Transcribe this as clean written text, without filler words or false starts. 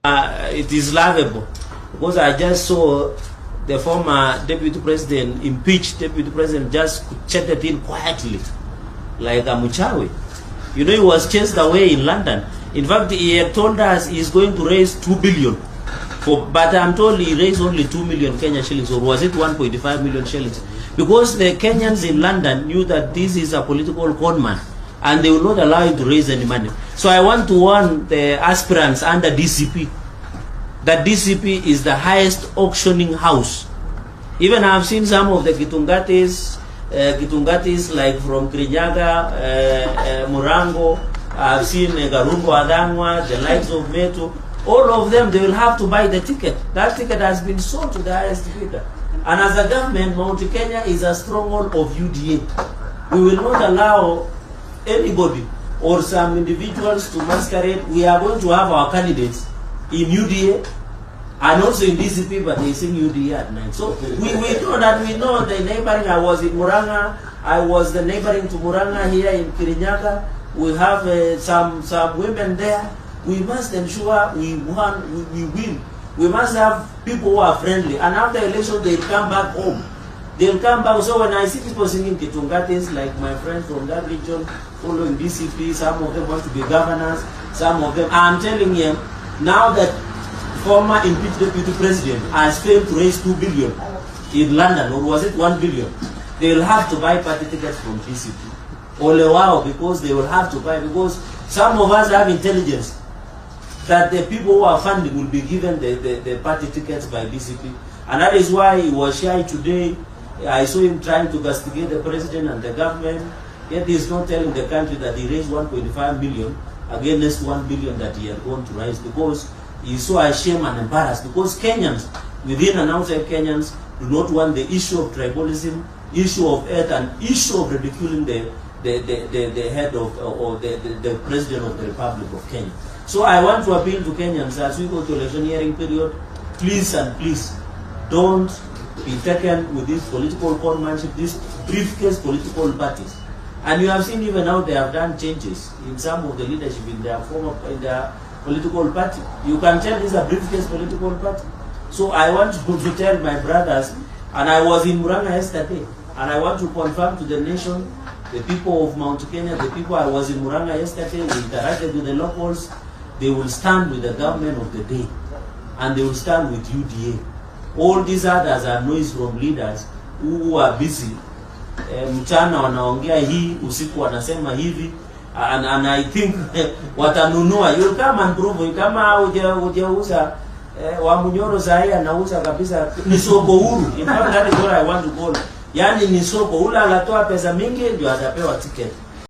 It is laughable because I just saw the former deputy president, impeached deputy president, just chatted in quietly like a muchawi. You know, he was chased away in London. In fact, he had told us he's going to raise 2 billion. But I'm told he raised only 2 million Kenya shillings, or was it 1.5 million shillings? Because the Kenyans in London knew that this is a political conman, and they will not allow him to raise any money. So I want to warn the aspirants under DCP that DCP is the highest auctioning house. Even I've seen some of the Gitungatis like from Kirinyaga, Murango, I've seen Garungo Adangwa, the likes of Metu. All of them, they will have to buy the ticket. That ticket has been sold to the highest bidder. And as a government, Mount Kenya is a stronghold of UDA. We will not allow anybody or some individuals to masquerade. We are going to have our candidates in UDA and also in DCP, but they sing UDA at night. So we know that we know the neighboring. I was in Muranga. I was the neighboring to Muranga here in Kirinyaga. We have some women there. We must ensure we win. We must have people who are friendly. And after election, they'll come back home. They'll come back. So when I see people singing Kitungatis, like my friends from that region, following DCP, some of them want to be governors, some of them, I'm telling you, now that former impeached deputy president has failed to raise 2 billion in London, or was it 1 billion, they will have to buy party tickets from DCP. Ole wow, because they will have to buy, because some of us have intelligence that the people who are funding will be given the party tickets by DCP. And that is why he was shy today. I saw him trying to castigate the president and the government, yet he is not telling the country that he raised 1.5 million against 1 billion that he had gone to raise, because he is so ashamed and embarrassed, because Kenyans, within and outside Kenyans, do not want the issue of tribalism, issue of earth, and issue of ridiculing the head of, or the president of the Republic of Kenya. So I want to appeal to Kenyans as we go to electioneering period, please and please, don't be taken with this political conmanship, these briefcase political parties. And you have seen even now they have done changes in some of the leadership in their political party. You can tell this is a briefcase political party. So I want to tell my brothers, and I was in Muranga yesterday, and I want to confirm to the nation, the people of Mount Kenya, the people I was in Muranga yesterday, we interacted with the locals. They will stand with the government of the day, and they will stand with UDA. All these others are noise from leaders who are busy. Mchana wanaongea hii, usiku wanasema hivi, and I think watanunua. You'll come and prove. Kama hujauza wa Munyoro sahi anauza kabisa, ni soko huru. In fact, that is what I want to call. Yani ni soko, ula anatoa pesa mingi ndio atapewa ticket.